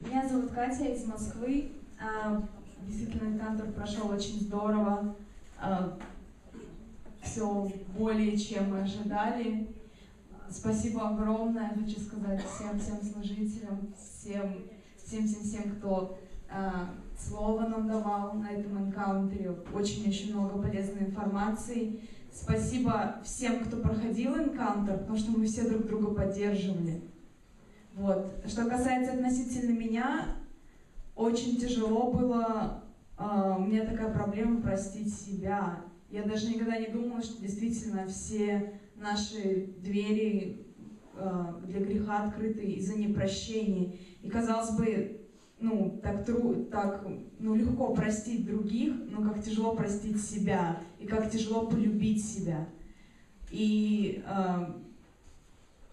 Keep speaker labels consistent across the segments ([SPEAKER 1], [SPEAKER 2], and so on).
[SPEAKER 1] Меня зовут Катя, из Москвы. Действительно, Encounter прошел очень здорово. Все более чем мы ожидали. Спасибо огромное, хочу сказать всем служителям, всем, кто слово нам давал на этом энкаунтере. Очень много полезной информации. Спасибо всем, кто проходил энкаунтер, потому что мы все друг друга поддерживали. Вот. Что касается относительно меня, очень тяжело было, у меня такая проблема простить себя. Я даже никогда не думала, что действительно все наши двери для греха открыты из-за непрощения. И казалось бы, так легко простить других, но как тяжело простить себя, и как тяжело полюбить себя. И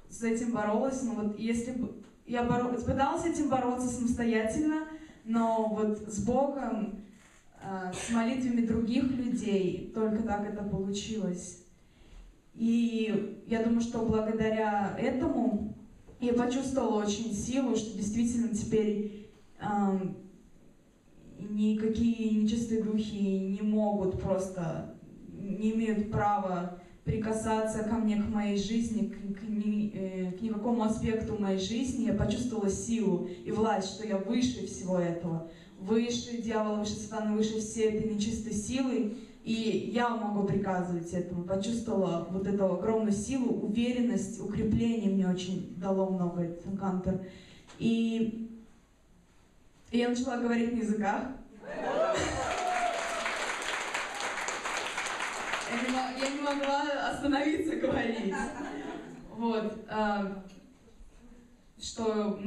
[SPEAKER 1] с этим боролась, если бы я пыталась с этим бороться самостоятельно, но вот с Богом, с молитвами других людей, только так это получилось. И я думаю, что благодаря этому я почувствовала очень силу, что действительно теперь никакие нечистые духи не могут просто, не имеют права прикасаться ко мне, к моей жизни, к никакому аспекту моей жизни. Я почувствовала силу и власть, что я выше всего этого, выше дьявола, выше сатаны, выше всей этой нечистой силы, и я могу приказывать этому. Почувствовала вот эту огромную силу, уверенность, укрепление мне очень дало много этот энкаунтер. И я начала говорить на языках. Я не могла остановиться говорить. Вот. Что,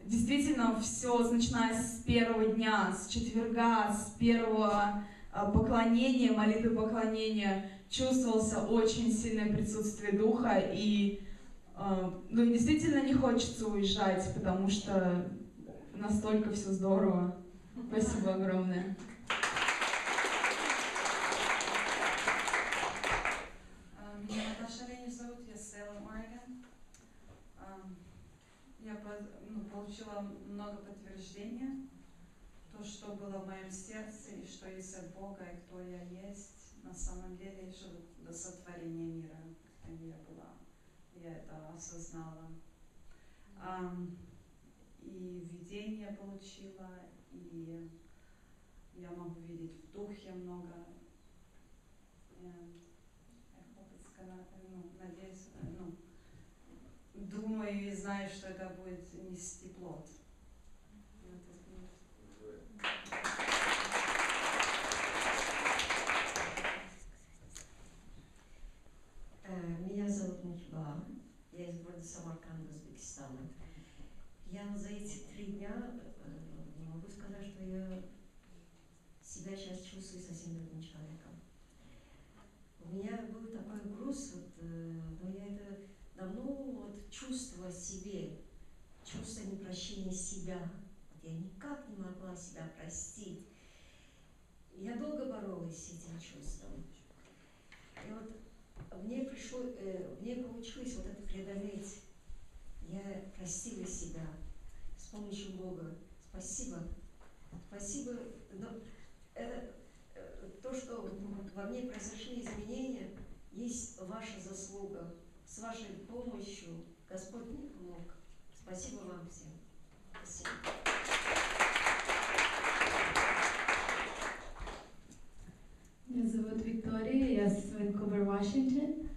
[SPEAKER 1] действительно все, начиная с первого дня, с четверга, с первого поклонения, молитвы поклонения, чувствовался очень сильное присутствие Духа. И действительно не хочется уезжать, потому что настолько все здорово. Спасибо огромное.
[SPEAKER 2] Меня зовут, я с Salem, Oregon. Я получила много подтверждения, то, что было в моем сердце, и что есть от Бога, и кто я есть на самом деле, что до сотворения мира, где я была, я это осознала. И видение получила, и я могу видеть в духе много. Надеюсь, думаю и знаю, что это будет нести плод.
[SPEAKER 3] Меня зовут Мухиба, я из города Самарканд, Узбекистана. Я за эти 3 дня не могу сказать, что я себя сейчас чувствую совсем другим человеком. У меня был такой груз, но я это давно чувствовала в себе, чувство непрощения себя. Я никак не могла себя простить. Я долго боролась с этим чувством. И мне получилось это преодолеть. Я простила себя с помощью Бога. Спасибо. Спасибо. Но это то, что во мне произошли изменения, есть ваша заслуга. С вашей помощью Господь мне помог. Спасибо вам всем. Спасибо.
[SPEAKER 4] Меня зовут Виктория, я с Ванкувер, Washington.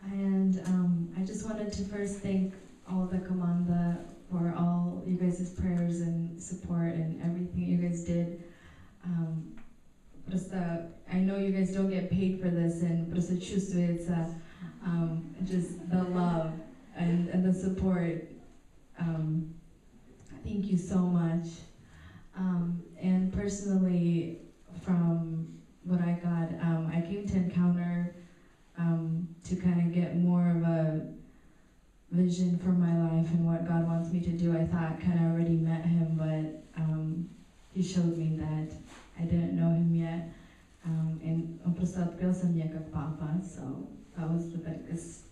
[SPEAKER 4] And I just wanted to first thank all the Comanda for all you guys' prayers and support and everything you guys did. Просто, I know you guys don't get paid for this, and просто чувствуется just the love and the support. Thank you so much. And personally, from what I got, I came to Encounter to kind of get more of a vision for my life and what God wants me to do. I thought kind of already met him, but he showed me that I didn't know him yet. And он просто открылся мне как папа, so that was the biggest,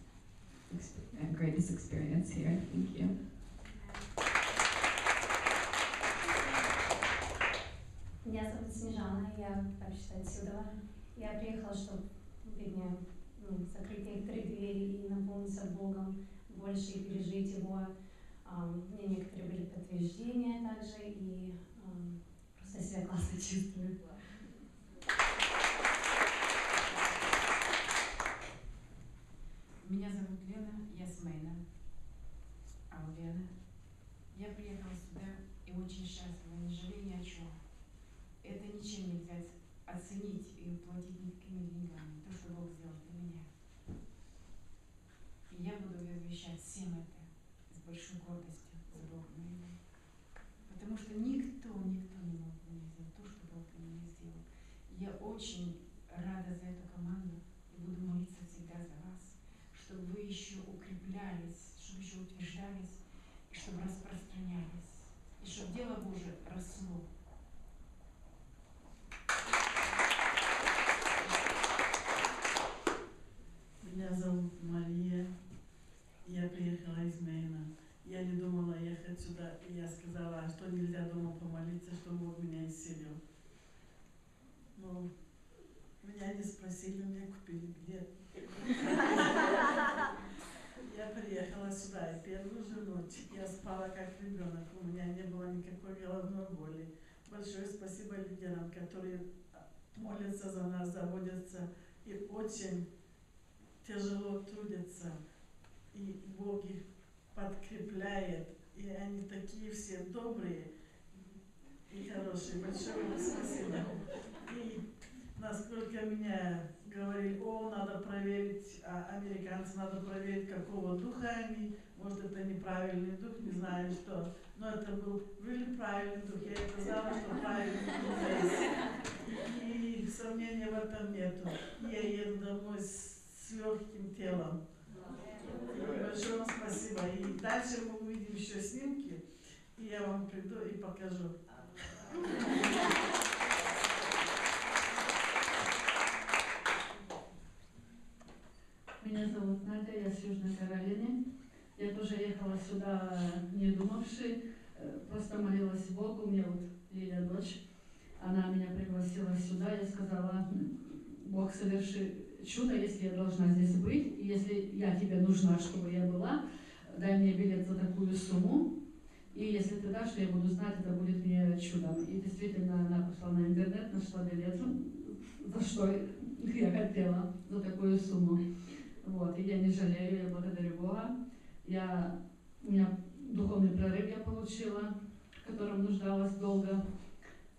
[SPEAKER 4] greatest experience here. Thank you.
[SPEAKER 5] я, так считаю, сюда. Я приехала, чтобы закрыть некоторые двери и наполниться Богом больше и пережить Его. У меня некоторые были подтверждения также, и просто себя классно чувствую.
[SPEAKER 6] Меня зовут Лена, я с Мэйна. А у Лены? Я приехала сюда и очень счастлива, не жалею ни о чем. Это ничем нельзя оценить и уплатить никакими деньгами, то, что Бог сделал для меня. И я буду возвещать всем это с большой гордостью за Бога моего. Потому что никто не мог мне сделать то, что Бог для меня сделал. Я очень рада за эту команду и буду молиться всегда за вас, чтобы вы еще укреплялись, чтобы еще утверждались, и чтобы распространялись, и чтобы дело Божие росло.
[SPEAKER 7] Меня зовут Мария, я приехала из Мэйна. Я не думала ехать сюда, и я сказала, что нельзя дома помолиться, чтобы Бог меня исцелил. Но меня не спросили, меня купили билет. Я приехала сюда, и первую же ночь я спала как ребенок, у меня не было никакой головной боли. Большое спасибо лидерам, которые молятся за нас, заботятся и очень тяжело трудятся, и Бог их подкрепляет, и они такие все добрые и хорошие. Большое вам спасибо. И насколько меня говорили, надо проверить, американцы, надо проверить, какого духа они, может, это неправильный дух, не знаю что, но это был really правильный дух, я это знала, что правильный дух есть. И сомнений в этом нету. Я еду домой с легким телом. И большое вам спасибо. И дальше мы увидим еще снимки, и я вам приду и покажу.
[SPEAKER 8] Меня зовут Надя, я с Южной Каролины. Я тоже ехала сюда, не думавши, просто молилась Богу. У меня вот Лиля, дочь, она меня пригласила сюда. Я сказала, Бог, соверши чудо, если я должна здесь быть. И если я тебе нужна, чтобы я была, дай мне билет за такую сумму. И если ты дашь, я буду знать, это будет мне чудом. И действительно, она пошла на интернет, нашла билет, за что я хотела, за такую сумму. Вот, и я не жалею, я благодарю Бога. У меня духовный прорыв я получила, в котором нуждалась долго,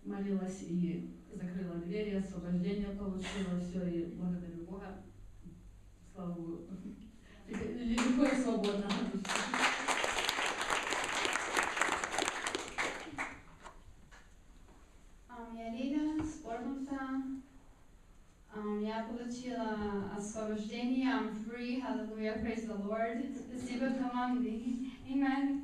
[SPEAKER 8] молилась и закрыла двери, освобождение получила, все, и благодарю Бога. Слава Богу. Легко и свободно.
[SPEAKER 9] Я Лиля с Борнмута. Я получила освобождение. I'm free. Hallelujah. Praise the Lord. Спасибо команде. Amen.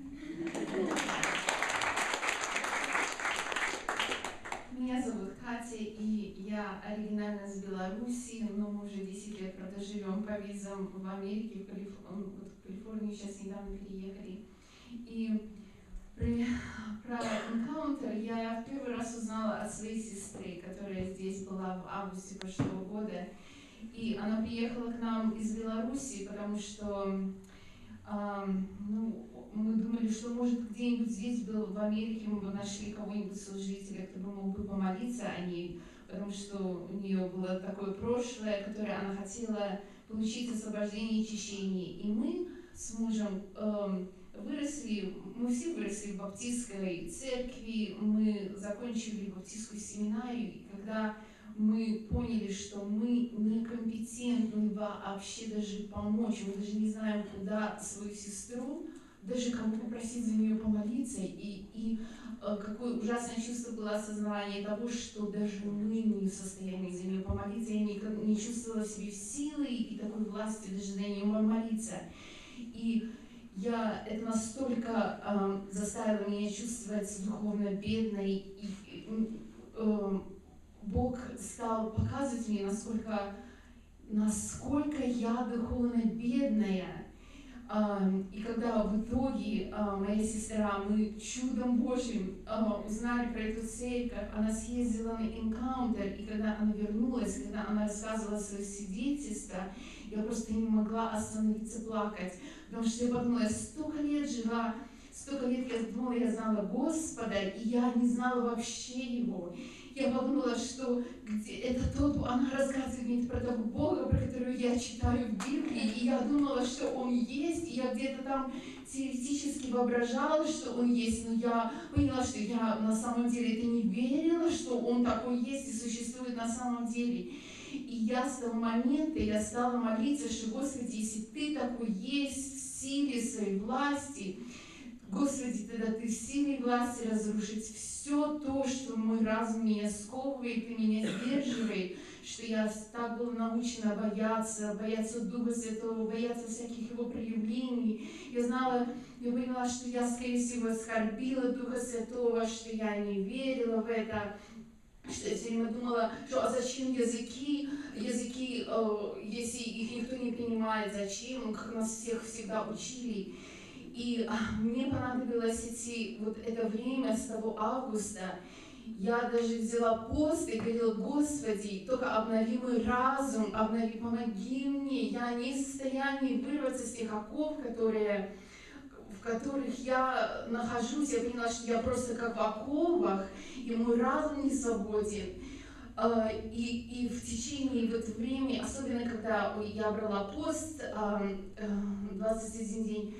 [SPEAKER 9] Меня зовут Катя, и я оригинально с Беларуси, но мы уже 10 лет, правда, живем по визам в Америке, в Калифорнию сейчас недавно переехали. И про Encounter я в первый раз узнала от своей сестры, которая здесь была в августе прошлого года. И она приехала к нам из Беларуси, потому что мы думали, что может где-нибудь здесь был, в Америке, мы бы нашли кого-нибудь служителя, кто бы мог бы помолиться о ней, потому что у нее было такое прошлое, которое она хотела получить освобождение и очищение. И мы с мужем мы все выросли в баптистской церкви, мы закончили баптистскую семинарию, и когда мы поняли, что мы некомпетентны вообще даже помочь, мы даже не знаем, куда свою сестру, даже кому попросить за нее помолиться, и какое ужасное чувство было осознание того, что даже мы не в состоянии за нее помолиться, я не чувствовала себе силы и такой власти даже за нее молиться. И это настолько заставило меня чувствовать духовно бедной, и Бог стал показывать мне, насколько я духовно бедная. И когда в итоге моя сестра, мы чудом Божьим узнали про эту церковь, она съездила на энкаунтер, и когда она вернулась, когда она рассказывала свое свидетельство, я просто не могла остановиться плакать, потому что я подумала, я столько лет жила, столько лет я думала, я знала Господа, и я не знала вообще Его. Я подумала, что это тот, она рассказывает мне про того Бога, про которого я читаю в Библии, и я думала, что Он есть, и я где-то там теоретически воображала, что Он есть, но я поняла, что я на самом деле это не верила, что Он такой есть и существует на самом деле. И я с того момента, я стала молиться, что, Господи, если Ты такой есть в силе своей власти, Господи, тогда Ты в силе власти разрушить все то, что мой разум меня сковывает и меня сдерживает, что я так была научена бояться Духа Святого, бояться всяких Его проявлений. Я знала, я поняла, что я, скорее всего, оскорбила Духа Святого, что я не верила в это, что я все время думала, что а зачем языки, если их никто не принимает, зачем, как нас всех всегда учили. И мне понадобилось это время с того августа. Я даже взяла пост и говорила, Господи, только обнови мой разум, помоги мне. Я не в состоянии вырваться из тех оков, в которых я нахожусь. Я поняла, что я просто как в оковах, и мой разум не свободен. И в течение времени, особенно когда я брала пост 21 день,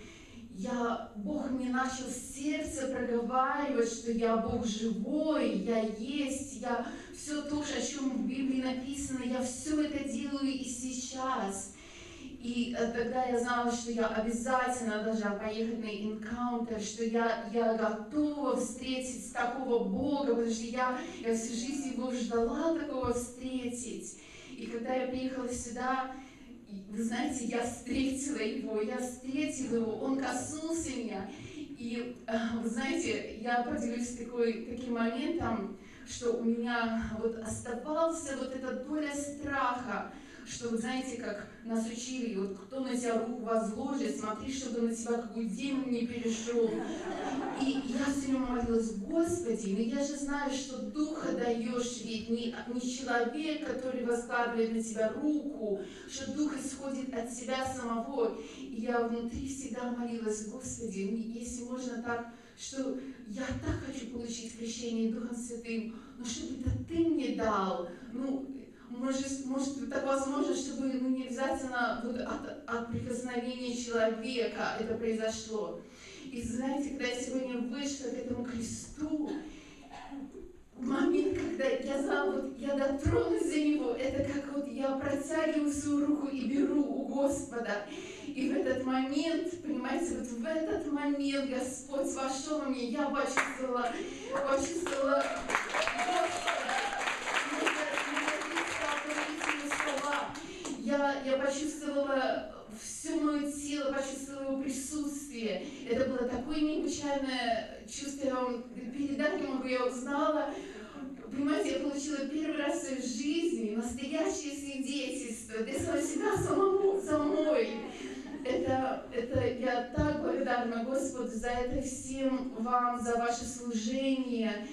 [SPEAKER 9] Бог мне начал в сердце проговаривать, что я Бог живой, я есть, я все то, о чем в Библии написано, я все это делаю и сейчас. И тогда я знала, что я обязательно должна поехать на энкаунтер, что я готова встретить такого Бога, потому что я всю жизнь Его ждала такого встретить. И когда я приехала сюда, вы знаете, я встретила его, он коснулся меня. И, вы знаете, я поделюсь таким моментом, что у меня оставался эта доля страха, что, вы знаете, как нас учили, кто на тебя руку возложит, смотри, чтобы на тебя какой демон не перешел. И я все время молилась, Господи, но я же знаю, что Духа даешь, ведь не человек, который возкладывает на тебя руку, что Дух исходит от себя самого. И я внутри всегда молилась, Господи, если можно так, что я так хочу получить крещение Духом Святым, но чтобы это Ты мне дал, может так возможно, чтобы не обязательно от прикосновения человека это произошло. И знаете, когда я сегодня вышла к этому кресту, в момент, когда я знала, я дотронусь за него, это как я протягиваю свою руку и беру у Господа. И в этот момент, понимаете, в этот момент Господь вошел во мне, я почувствовала Господа. Я почувствовала все мое тело, почувствовала его присутствие. Это было такое необычайное чувство, я вам передать не могу, я узнала. Понимаете, я получила первый раз в своей жизни настоящее свидетельство для себя самой. Я так благодарна Господу за это, всем вам, за ваше служение.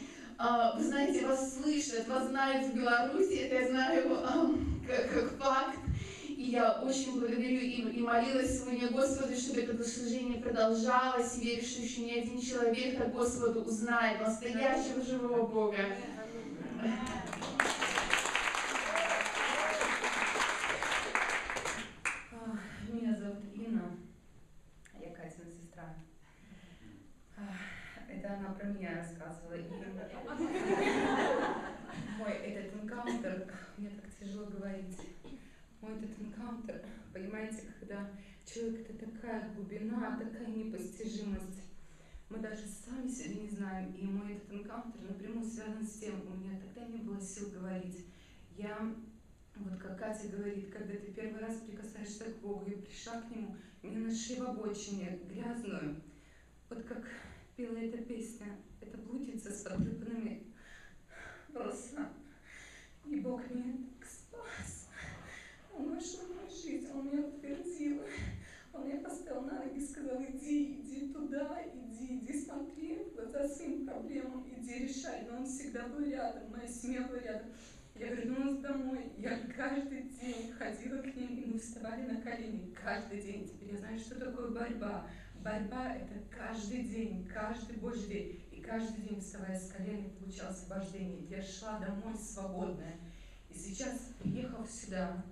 [SPEAKER 9] Вы знаете, вас слышат, вас знают в Беларуси, это я знаю как факт. И я очень благодарю и молилась сегодня Господу, чтобы это служение продолжалось, и верю, что еще ни один человек так Господу узнает настоящего живого Бога.
[SPEAKER 10] Меня зовут Инна, я Катина сестра. Это она про меня рассказывала. Мой этот энкаунтер, мне так тяжело говорить. Мой этот энкаунтер, понимаете, когда человек это такая глубина, такая непостижимость. Мы даже сами себя не знаем. И мой этот энкаунтер напрямую связан с тем, у меня тогда не было сил говорить. Как Катя говорит, когда ты первый раз прикасаешься к Богу, я пришла к Нему, меня нашли в обочине, грязную. Вот как пела эта песня, это блудница с потрепанными волосами. И Бог меня так спас. Он вошел в мою жизнь, Он меня утвердил, Он меня поставил на ноги. проблему, иди решай. Но он всегда был рядом, моя семья была рядом. Я вернулась домой, я каждый день ходила к ним, и мы вставали на колени, каждый день. Теперь я знаю, что такое борьба. Борьба — это каждый день, каждый божий день. И каждый день, вставая с колен, получала освобождение. Я шла домой свободная. И сейчас, приехав сюда,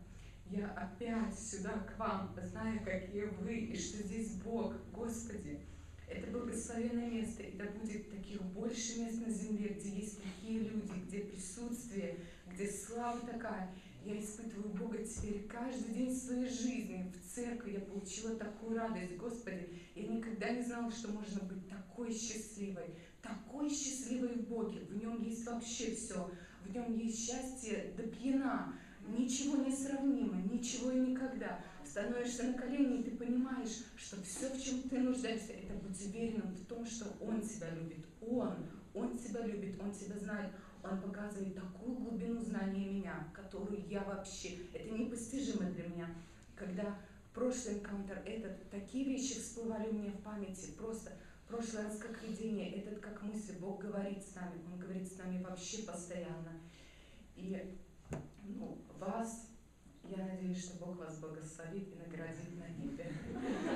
[SPEAKER 10] я опять сюда к вам, зная, какие вы, и что здесь Бог, Господи. Это благословенное место, и да будет таких больше мест на земле, где есть такие люди, где присутствие, где слава такая. Я испытываю Бога теперь каждый день в своей жизни. В церкви я получила такую радость. Господи, я никогда не знала, что можно быть такой счастливой в Боге. В Нем есть вообще все. В Нем есть счастье до пьяна. Ничего не сравнимо, ничего и никогда. Становишься на колени, и ты понимаешь, что все, в чем ты нуждаешься, это быть уверенным в том, что Он тебя любит. Он тебя любит, Он тебя знает. Он показывает такую глубину знания меня, которую я вообще, это непостижимо для меня. Когда прошлый энкаунтер, такие вещи всплывали у меня в памяти, просто прошлый раз как видение, этот как мысль, Бог говорит с нами, Он говорит с нами вообще постоянно. И вас, я надеюсь, что Бог вас благословит и наградит на небе.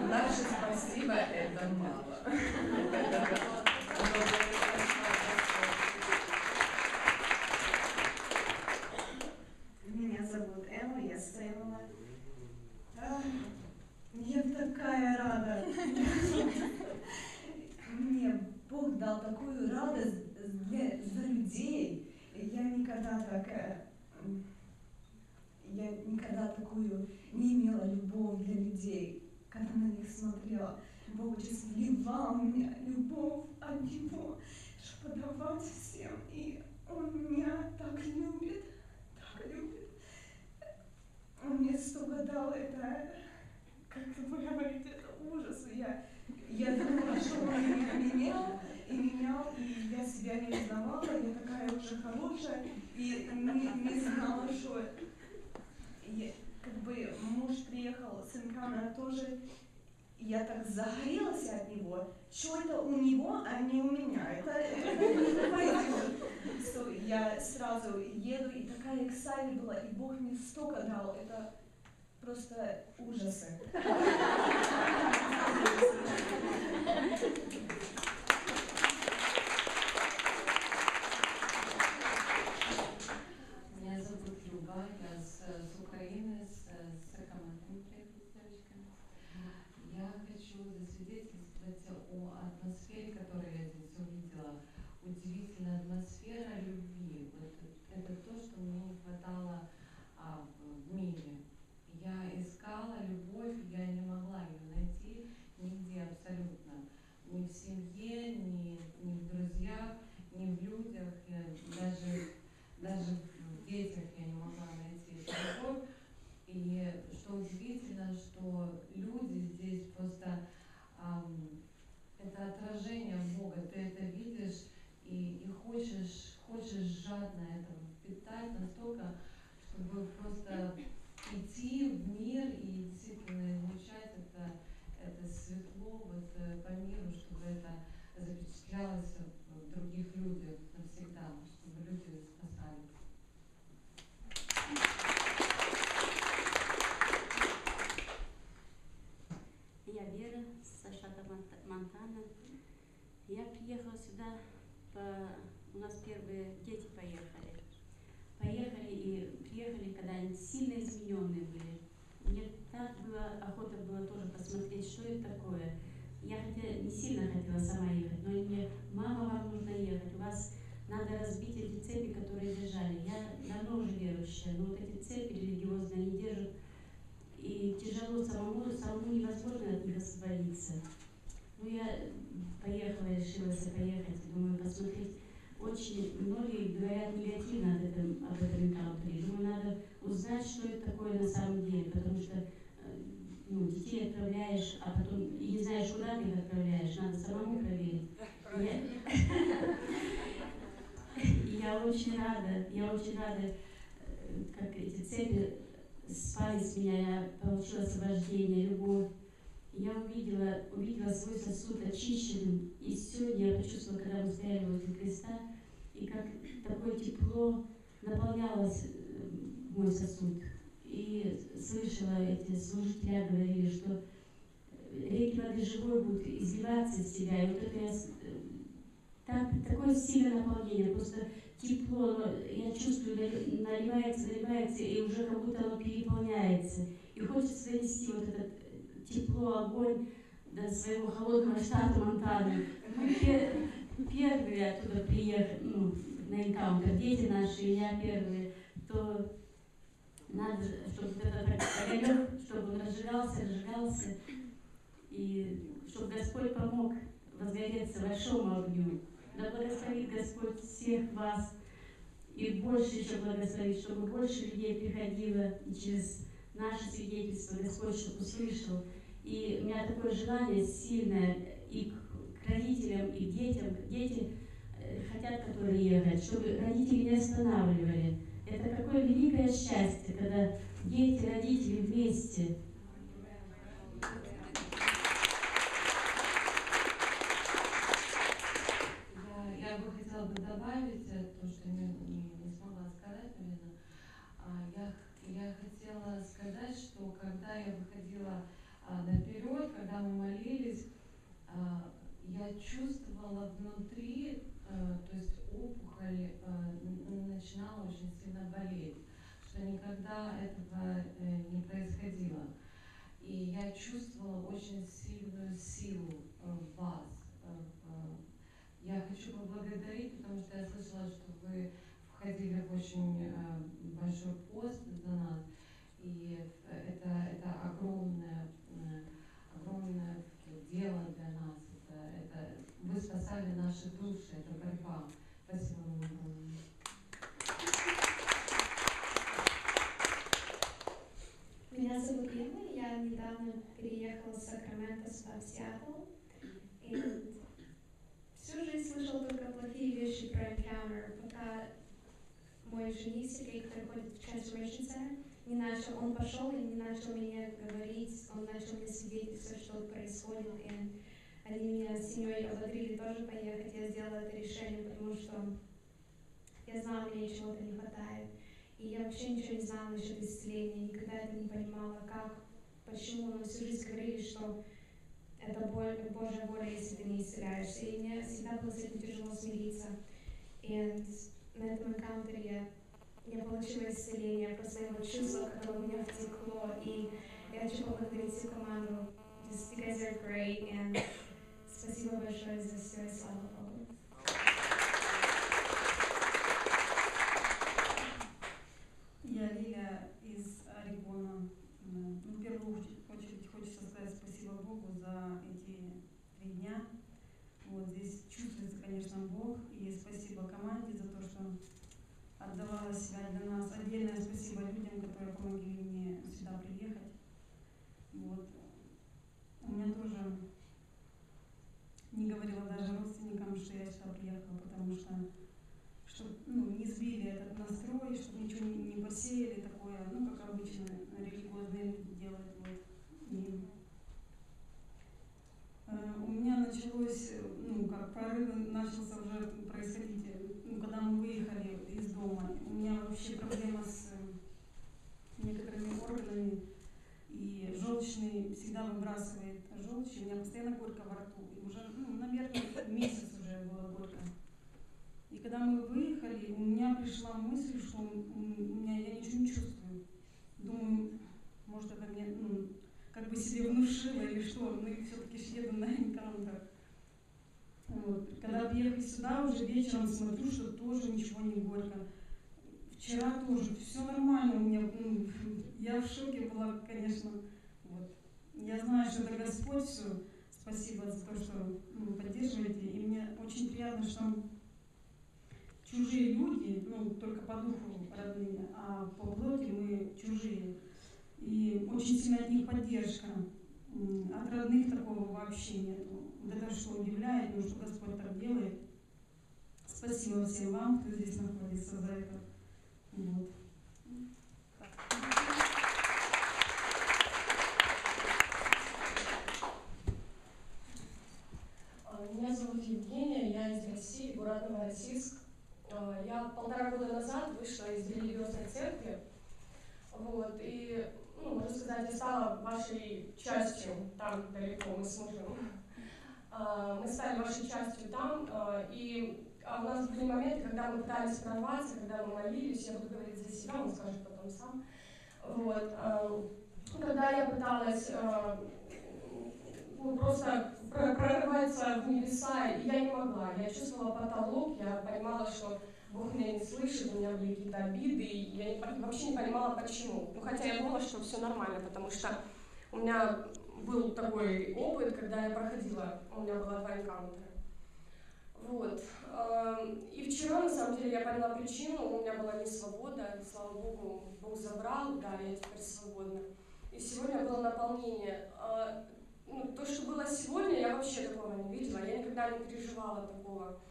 [SPEAKER 10] Наше спасибо — это мало.
[SPEAKER 11] Меня зовут Эмма, я Сэмма. Я такая рада. Мне Бог дал такую радость за людей. Я никогда такую не имела любовь для людей, когда на них смотрела. Бог just вливал в меня любовь от Него, чтобы давать всем. И Он меня так любит, так любит. Он мне столько дал, это, как вы говорите, это ужас. Я думала, что Он меня менял, и я себя не узнавала, я такая уже хорошая, и не знала, что муж приехал с Энкана тоже, и я так загорелась от него, что это у него, а не у меня, это не пойдет. So, я сразу еду, и такая excited была, и Бог мне столько дал, это просто ужасы.
[SPEAKER 12] Меня зовут Люба, я с Украины, с Сакаманту приехала с девочками. Я хочу засвидетельствовать о атмосфере, которую я здесь увидела. Удивительная атмосфера любви. Вот это то, что мне не хватало в мире. Я искала любовь, я не могла ее найти нигде абсолютно. Ни в семье, ни в друзьях, ни в людях, даже в детях я не могла найти эту любовь. И что удивительно, что люди здесь просто это отражение Бога. Ты это видишь и хочешь жадно это впитать настолько, чтобы просто идти в мир и действительно излучать это светло вот по миру, чтобы это запечатлялось в других людях навсегда, чтобы люди спасались.
[SPEAKER 13] Я Вера, с штата Монтана. Я приехала сюда, у нас первые дети поехали, когда они сильно измененные были. Мне так охота была тоже посмотреть, что это такое. Я не сильно хотела сама ехать, но мне: мама, вам нужно ехать, у вас надо разбить эти цепи, которые держали. Я давно уже верующая, но вот эти цепи религиозные, они держат, и тяжело самому невозможно от них освободиться. Я поехала, решилась поехать, думаю, посмотреть. Очень многие говорят негативно об этом энкаунтере. Думаю, надо узнать, что это такое на самом деле, потому что детей отправляешь, а потом и не знаешь, куда ты их отправляешь, надо самому проверить. Я очень рада, как эти цепи спали с меня, я получила освобождение, любовь. И я увидела свой сосуд очищенным. И сегодня я почувствовала, когда мы стояли возле креста, и как такое тепло наполнялось мой сосуд. И слышала, эти служители говорили, что реки воды живой будут изливаться из тебя. И вот это такое сильное наполнение, просто тепло, я чувствую, наливается, и уже как будто оно переполняется. И хочется донести вот это тепло, огонь до своего холодного штата Монтаны. Мы первые оттуда приехали, на энкаунтер, дети наши, и я первые, то надо, чтобы этот огонек, чтобы он разжигался, и чтобы Господь помог возгореться большому огню. Да благословит Господь всех вас и больше еще благословит, чтобы больше людей приходило и через наше свидетельство Господь чтобы услышал. И у меня такое желание сильное и к родителям, и к детям. Дети хотят, которые ехать, чтобы родители не останавливали. Это какое великое счастье, когда дети, родители вместе.
[SPEAKER 12] Я бы хотела добавить то, что не смогла сказать, наверное. Я хотела сказать, что когда я выходила наперед, когда мы молились, я чувствовала внутри, то есть опухоль начинала очень сильно болеть, что никогда этого не происходило. И я чувствовала очень сильную силу в вас. Я хочу поблагодарить, потому что я слышала, что вы входили в очень большой пост за нас, и это огромное дело для нас. Вы спасали наши души, это борьба. Спасибо вам огромное.
[SPEAKER 5] Меня зовут Лена, я недавно переехала с Сакрамента сюда, в Сиэтл. И всю жизнь слышала только плохие вещи про Encounter, пока мой жених Сергей, который ходит в Transformation Center, он пошел и не начал мне говорить, он начал мне свидетельствовать, что происходит. И они меня с семьей ободрили тоже поехать. Я сделала это решение, потому что я знала, мне чего-то не хватает. И я вообще ничего не знала насчет исцеления, никогда это не понимала, как, почему. Но всю жизнь говорили, что это Божья воля, если ты не исцеляешься. И мне всегда было с этим тяжело смириться. И на этом энкаунтере я получила исцеление, я просто его чувствовала, как оно у меня втекло. И я хочу поблагодарить всю команду. Just you guys are great, and спасибо большое за все, и слава Богу.
[SPEAKER 14] Я Лиля из Орегона. В первую очередь хочется сказать спасибо Богу за эти 3 дня. Вот здесь чувствуется, конечно, Бог, и спасибо команде за то, что отдавала себя для нас. Отдельное спасибо людям, которые помогли мне сюда приехать. Вот. У меня тоже не говорила даже родственникам, что я сюда приехала, потому что не сбили этот настрой, чтобы ничего не посеяли такое, как обычно религиозные люди делают. Вот. И у меня началось, как прорыв начался уже происходить, когда мы выехали из дома. У меня вообще проблема с некоторыми органами, и желчный всегда выбрасывает желчь, у меня постоянно горько во рту. И уже, наверное, месяц уже было горько. И когда мы выехали, у меня пришла мысль, что я ничего не чувствую. Думаю, может, это мне как бы себе внушило или что, но все-таки еду на энкаунтер. Вот. Когда приехали сюда, уже вечером смотрю, что тоже ничего не горько. Вчера тоже все нормально у меня. Я в шоке была, конечно. Вот. Я знаю, что это Господь все. Спасибо за то, что поддерживаете. И мне очень приятно, что чужие люди, только по духу родные, а по плоти мы чужие. И очень сильно от них поддержка. От родных такого вообще нет. Вот это что удивляет, что Господь так делает. Спасибо всем вам, кто здесь находится, за это. Вот.
[SPEAKER 15] Сан-Франциско. Я 1,5 года назад вышла из религиозной церкви, вот, и, ну, можно сказать, я стала вашей частью там далеко, мы с мужем. Мы стали вашей частью там, и у нас были моменты, когда мы пытались прорваться, когда мы молились, я буду говорить за себя, он скажет потом сам. Вот, когда я пыталась просто прорываться в небеса, и я не могла. Я чувствовала потолок, я понимала, что Бог меня не слышит, у меня были какие-то обиды, и я вообще не понимала, почему. Ну, хотя я думала, что все нормально, потому что у меня был такой опыт, когда я проходила, у меня было 2 энкаунтера. Вот. И вчера, на самом деле, я поняла причину, у меня была не свобода, и, слава Богу, Бог забрал, да, я теперь свободна. И сегодня было наполнение. Ну, то, что было сегодня, я вообще такого не видела, я никогда не переживала такого.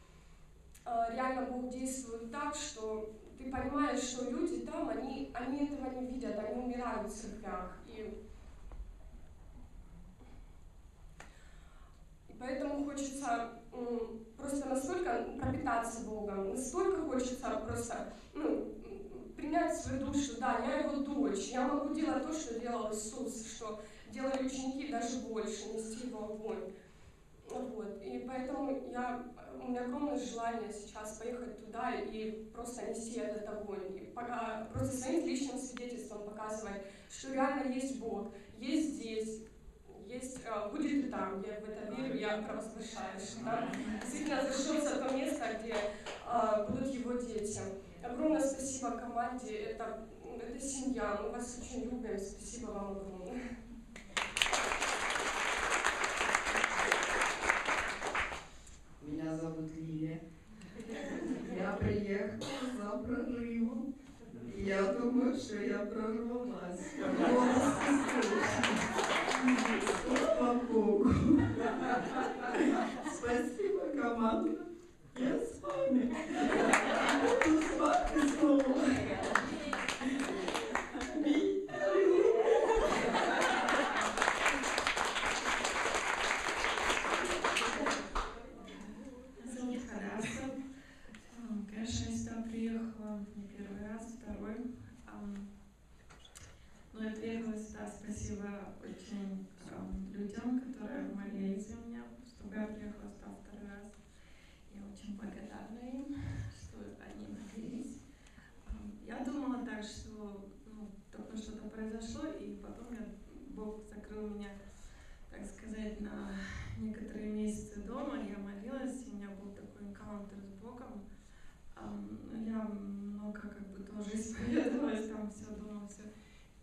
[SPEAKER 15] Реально Бог действует так, что ты понимаешь, что люди там, они этого не видят, они умирают в церквях. И поэтому хочется просто настолько пропитаться Богом, настолько хочется просто принять свою душу, да, я его дочь, я могу делать то, что делал Иисус, что делали ученики, даже больше, нести его огонь. Вот. И поэтому у меня огромное желание сейчас поехать туда и просто нести этот огонь. И просто своим личным свидетельством показывать, что реально есть Бог, есть здесь, есть, будет и там. Я в это верю, я провозглашаю, что там действительно зашьется то место, где будут его дети. Огромное спасибо команде, это семья, мы вас очень любим, спасибо вам огромное.
[SPEAKER 16] Меня зовут Лилия. Я приехала за прорывом. Я думаю, что я прорвалась. Слава Богу. Спасибо, команда. Я с вами. Буду с вами снова.
[SPEAKER 7] Конечно, я сюда приехала не первый раз, второй. Но я приехала сюда, спасибо очень людям, которые молились за меня, чтобы я приехала сюда второй раз. Я очень благодарна им, что они молились. Я думала так, что только что-то произошло, и потом Бог закрыл меня, так сказать, на некоторые месяцы дома. Я молилась, и у меня был такой энкаунтер с Богом. Я много тоже исповедовалась, там все думала, все.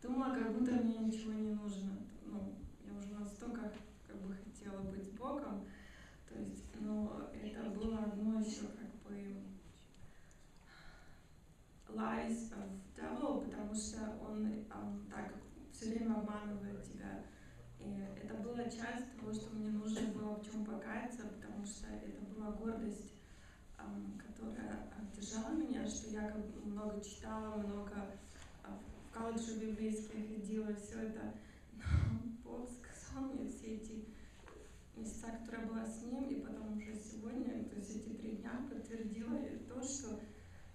[SPEAKER 7] Думала, как будто мне ничего не нужно. Я уже настолько хотела быть с Богом. То есть, это было одно еще lies of devil, потому что он так все время обманывает тебя. И это была часть того, что мне нужно было в чем покаяться, потому что это была гордость, которая держала меня, что я много читала, много в колледже библейские ходила, все это. Но Бог сказал мне все эти месяца, которые я была с Ним, и потом уже сегодня, то есть эти 3 дня подтвердила то, что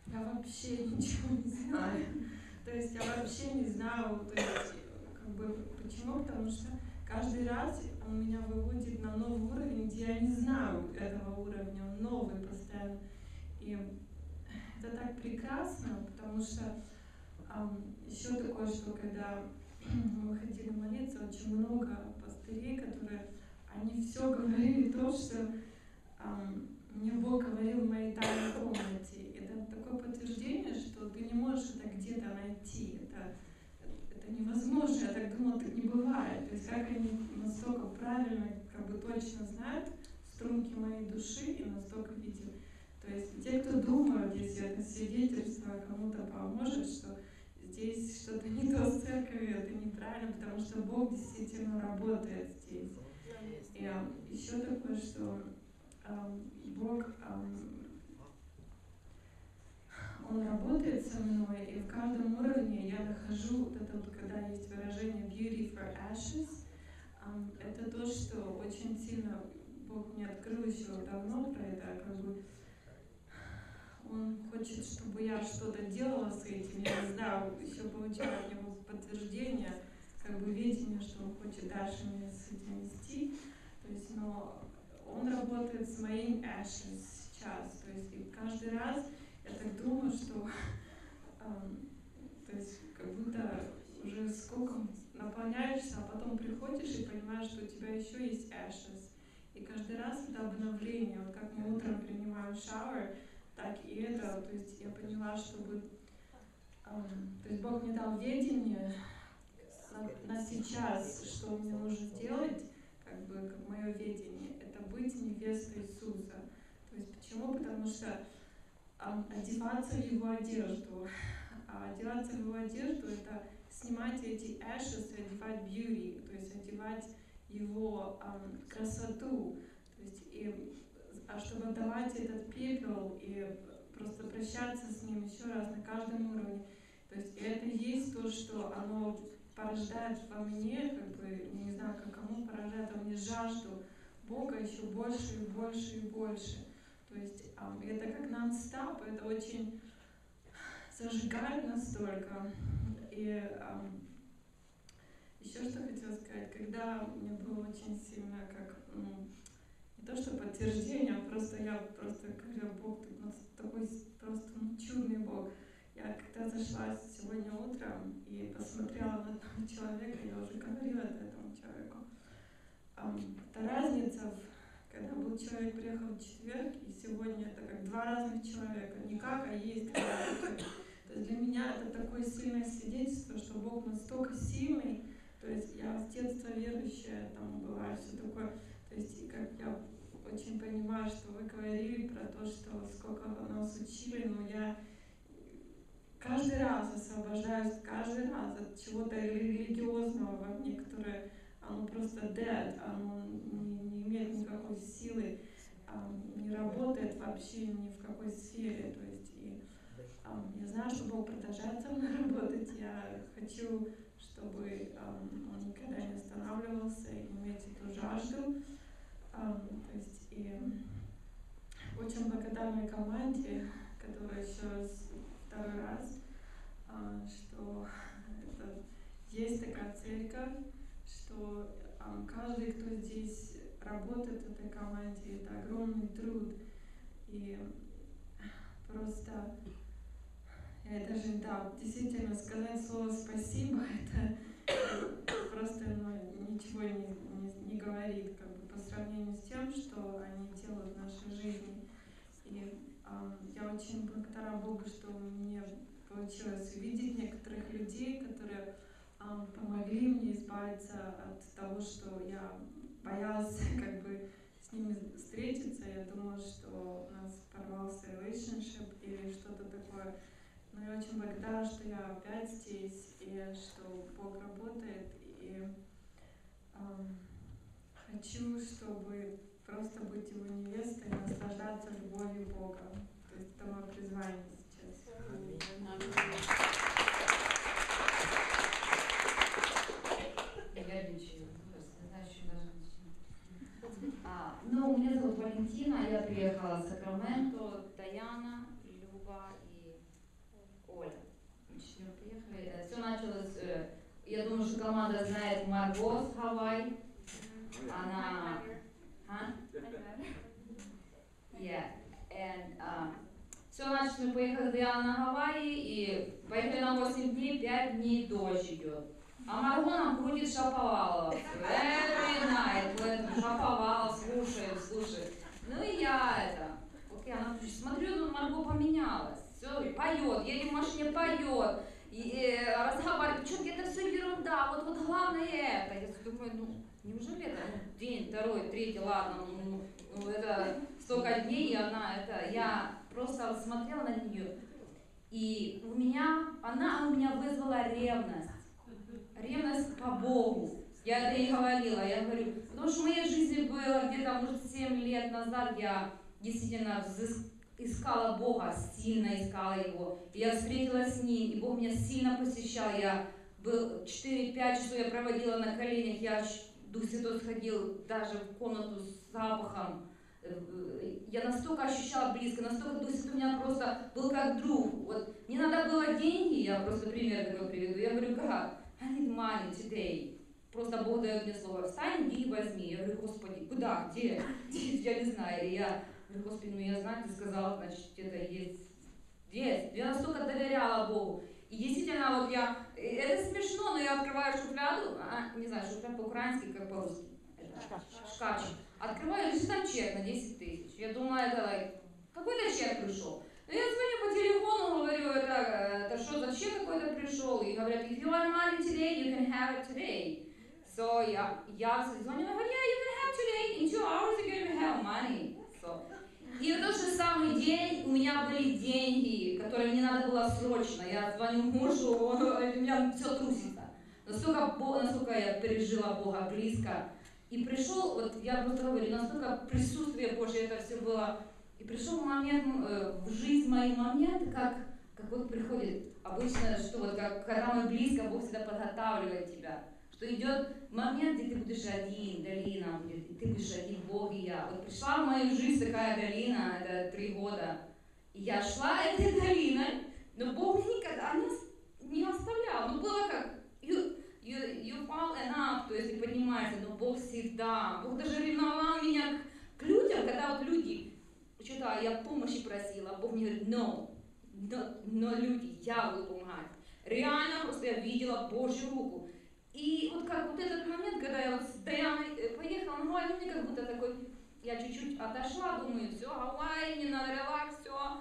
[SPEAKER 7] я вообще ничего не знаю. То есть я вообще не знаю, то есть, почему, потому что каждый раз он меня выводит на новый уровень, где я не знаю этого уровня, он новый постоянно. И это так прекрасно, потому что еще такое, что когда мы ходили молиться, очень много пастырей, которые, они все говорили то, что мне Бог говорил в моей тайной комнате. Это такое подтверждение, что ты не можешь это где-то найти. Это невозможно. Я так думала, так не бывает. То есть как они настолько правильно, точно знают струнки моей души и настолько видят. То есть те, кто думают, если это свидетельство кому-то поможет, что здесь что-то не то с церковью, это неправильно, потому что Бог действительно работает здесь. И еще такое, что Бог, Он работает со мной, и в каждом уровне я нахожу вот это когда есть выражение beauty for ashes, это то, что очень сильно Бог мне открыл еще давно про это,
[SPEAKER 14] хочет, чтобы я что-то делала с этим. Я не знаю, еще получаю от него подтверждение, как бы видение, что он хочет дальше меня с этим вести. То есть, но он работает с моим ashes сейчас. То есть, и каждый раз я так думаю, что то есть, как будто уже сколько наполняешься, а потом приходишь и понимаешь, что у тебя еще есть ashes. И каждый раз это обновление, вот как мы утром принимаем шауэр, так и это, то есть я поняла, чтобы, то есть Бог мне дал видение на сейчас, что мне нужно делать, как бы, как мое видение, это быть невестой Иисуса. То есть почему? Потому что одеваться в Его одежду, одеваться в Его одежду — это снимать эти ashes и одевать beauty, то есть одевать Его красоту, то есть чтобы отдавать этот пепел и просто прощаться с ним еще раз на каждом уровне. То есть это есть то, что оно порождает во мне, как бы, не знаю, как кому порождает во мне жажду Бога еще больше и больше и больше. То есть это как нон-стоп, это очень зажигает настолько. И еще что хотела сказать, когда мне было очень сильно, как, не то что подтверждение, а просто я просто говорила: Бог, ты такой просто чудный Бог. Я когда зашла сегодня утром и посмотрела на одного человека, я уже говорила этому человеку, это разница, когда был человек, приехал в четверг, и сегодня это как два разных человека, не как, а есть. То есть для меня это такое сильное свидетельство, что Бог настолько сильный. То есть я с детства верующая там была, все такое. То есть как я очень понимаю, что вы говорили про то, что сколько вы нас учили, но я каждый раз освобождаюсь, каждый раз от чего-то религиозного во мне, которое оно просто dead, оно не имеет никакой силы, не работает вообще ни в какой сфере. То есть я знаю, что Бог продолжает со мной работать. Я хочу, чтобы он никогда не останавливался и иметь эту жажду. То есть и очень благодарна команде, которая еще второй раз, что это, есть такая церковь, что каждый, кто здесь работает в этой команде, это огромный труд. И просто я даже, да, действительно сказать слово спасибо, это просто ничего не говорит, как бы, по сравнению с тем, что они делают в нашей жизни. И я очень благодарна Богу, что мне получилось увидеть некоторых людей, которые помогли мне избавиться от того, что я боялась как бы с ними встретиться. Я думала, что у нас порвался relationship или что-то такое. Но я очень благодарна, что я опять здесь, и что Бог работает. И хочу, чтобы просто быть Его невестой, наслаждаться любовью Бога. То есть это мое призвание сейчас.
[SPEAKER 17] Ну, меня зовут Валентина, я приехала из Сакраменто, Даяна, Люба и Оля. Мы четверо приехали. Все началось, я думаю, что команда знает Марго с Гавайи. Она... Yeah. And, все началось, мы поехали с Даяной на Гавайи и поехали на 8 дней, 5 дней дождь идет. А Марго нам крутит Шаповалова. Every night, поэтому Шаповалов, слушай. Ну и я окей, она смотрю, ну Марго поменялась. Все, поет, едет в машине, поет. И разговаривает, что где-то все ерунда, вот главное это. Я думаю, ну, неужели это день, второй, третий, ладно, ну это столько дней, и я просто смотрела на нее. И она у меня вызвала ревность. Ревность по Богу. Я это и говорила, я говорю, потому что в моей жизни было где-то, может, 7 лет назад я действительно искала Бога, сильно искала Его. И я встретилась с Ним, и Бог меня сильно посещал. Я был 4-5 часов, я проводила на коленях, Дух Святой сходил даже в комнату с запахом Я настолько ощущала близко, настолько, то есть это у меня просто был как друг. Вот мне надо было деньги, я просто пример такой приведу. Я говорю, God, I need money today. Просто Бог дает мне слово, встань, иди и возьми. Я говорю, Господи, куда, где? Я не знаю. И я говорю, Господи, ну я знаю, ты сказал, значит, это есть. Есть. Я настолько доверяла Богу. И действительно, вот я, это смешно, но я открываю шуфляду, не знаю, шуфляд по-украински, как по-русски. Шкафчик. Открываю, лежит там чек на 10 тысяч. Я думаю, это какой-то чек пришел. Но я звоню по телефону, говорю, это что за чек какой-то пришел? И говорят, if you want money today, you can have it today. So я звоню, говорю, yeah, you can have today, in 2 hours you're going to have money. So, и в тот же самый день у меня были деньги, которые мне надо было срочно. Я звоню мужу, у меня все трусится. Настолько я пережила Бога близко. И пришел, вот я просто говорю, настолько присутствие Божье это все было. И пришел момент в жизнь, мои моменты, как вот приходит обычно, что вот когда мы близко, Бог всегда подготавливает тебя. Что идет момент, где ты будешь один, долина будет, и ты будешь один, Бог и я. Вот пришла в мою жизнь такая долина, это 3 года. И я шла этой долиной, но Бог меня никогда не оставлял. Ну было как, you fall enough, то есть ты поднимаешься, но Бог всегда, Бог даже ревновал меня к людям, когда вот люди, что-то я помощи просила, Бог мне говорит, но люди, я буду помогать. Реально просто я видела Божью руку. И вот как вот этот момент, когда я вот с Даяной поехала, ну мне как будто такой, я чуть-чуть отошла, думаю, все, Гавайи, мне надо релакс, все.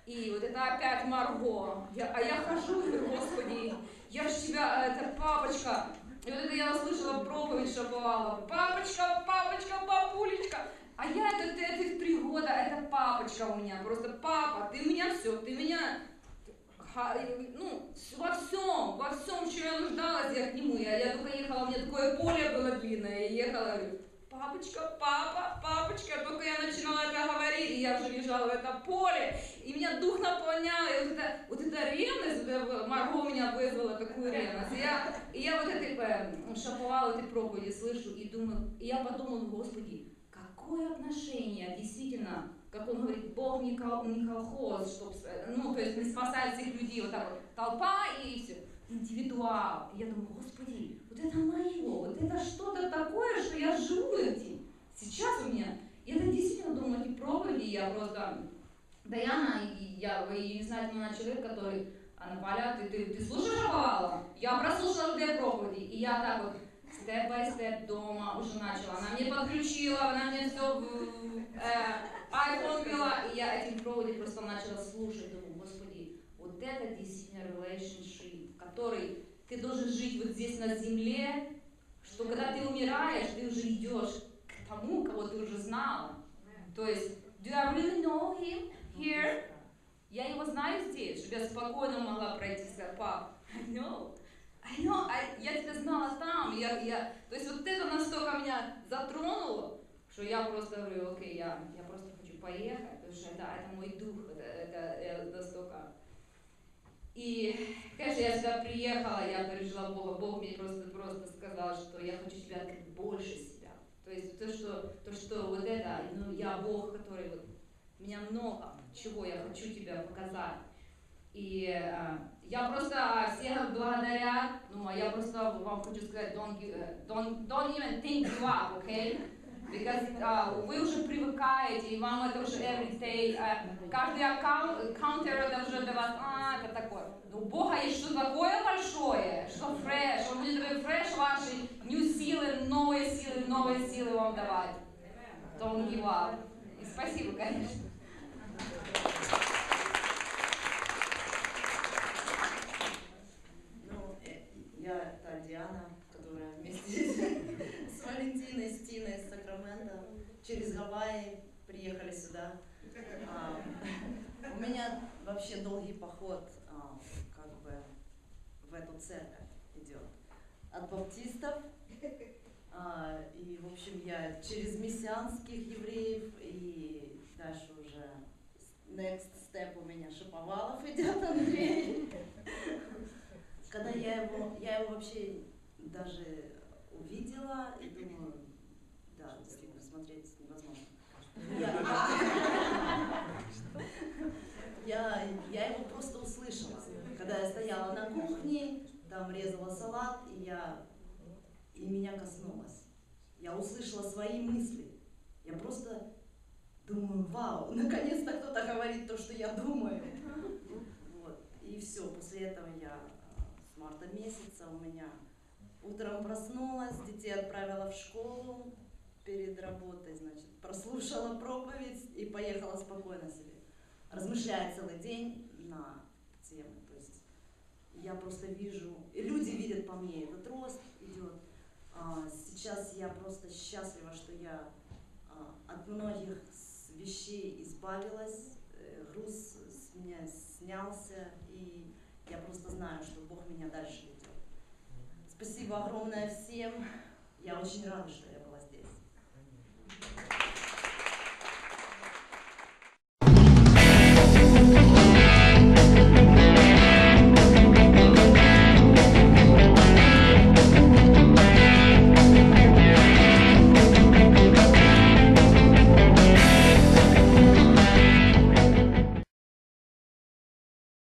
[SPEAKER 17] И вот это опять Марго. Я хожу, говорю, Господи, я ж тебя, это папочка. И вот это я услышала проповедь Шаповалова. Папочка, папулечка. А я это 3 года, это папочка у меня. Просто папа, ты у меня все, ты меня, ну, во всем, в чем я нуждалась, я к нему. Я только ехала, у меня такое поле было длинное, я ехала, говорю, папочка, папочка, только я начинала это говорить, и я уже лежала в это поле, и меня дух наполнял, и вот эта ревность, Марго меня вызвала такую ревность, и я вот это Шаповалу этой проповеди слышу, и думаю, и я подумала, Господи, какое отношение, действительно, как он говорит, Бог не колхоз, чтоб, ну, то есть не спасает всех людей, вот так вот, толпа и все, индивидуал. И я думаю, Господи, вот это мое, вот это что-то такое, что я живу этим. Сейчас у меня, я так действительно думаю, эти проповеди, я просто, Даяна, вы не знаете, она человек, который, она поля, ты слушаешь Шаповалова? Я прослушала две проповеди, и я так вот, степ-бай-степ дома уже начала. Она мне подключила, она мне все iPhone вела, и я этим проповеди просто начала слушать. Думаю, Господи, вот это действительно relationship, в который ты должен жить вот здесь на земле, что когда ты умираешь, ты уже идешь к тому, кого ты уже знала. То есть, do I really know him here? Я его знаю здесь, чтобы я спокойно могла пройти и сказать, пап, I know, я тебя знала там. То есть вот это настолько меня затронуло, что я просто говорю, окей, я просто хочу поехать, потому что это мой дух, это настолько. И, конечно, я сюда приехала, я пережила Бога, Бог мне просто сказал, что я хочу тебя открыть больше себя. То есть то, что вот это, ну, я Бог, который вот, у меня много чего я хочу тебе показать. И я просто всех благодаря, ну, я просто вам хочу сказать, don't even think you up, okay? Because вы уже привыкаете, и вам это уже every day, каждый аккаунтер это уже для вас, это такое. Но у Бога есть что такое большое, что фреш, Он будет рефреш ваши, новые силы вам давать. Don't give up. И спасибо, конечно.
[SPEAKER 18] Я та Диана, которая вместе с Валентиной, с Тиной из Сакрамента через Гавайи приехали сюда. У меня вообще долгий поход как бы в эту церковь идет. От баптистов. И, в общем, я через мессианских евреев и дальше уже next step у меня Шаповалов идет, Андрей. Когда я его вообще даже увидела и думаю, да, действительно, смотреть невозможно, кажется. Я его просто услышала. Когда я стояла на кухне, там резала салат, и меня коснулось. Я услышала свои мысли. Я просто думаю, вау, наконец-то кто-то говорит то, что я думаю. Вот. И все, после этого я с марта месяца у меня утром проснулась, детей отправила в школу перед работой, значит, прослушала проповедь и поехала спокойно себе, размышляя целый день на темы. То есть я просто вижу, и люди видят по мне, этот рост идет. Сейчас я просто счастлива, что я от многих вещей избавилась, груз с меня снялся, и я просто знаю, что Бог меня дальше ведет. Спасибо огромное всем. Я очень рада, что я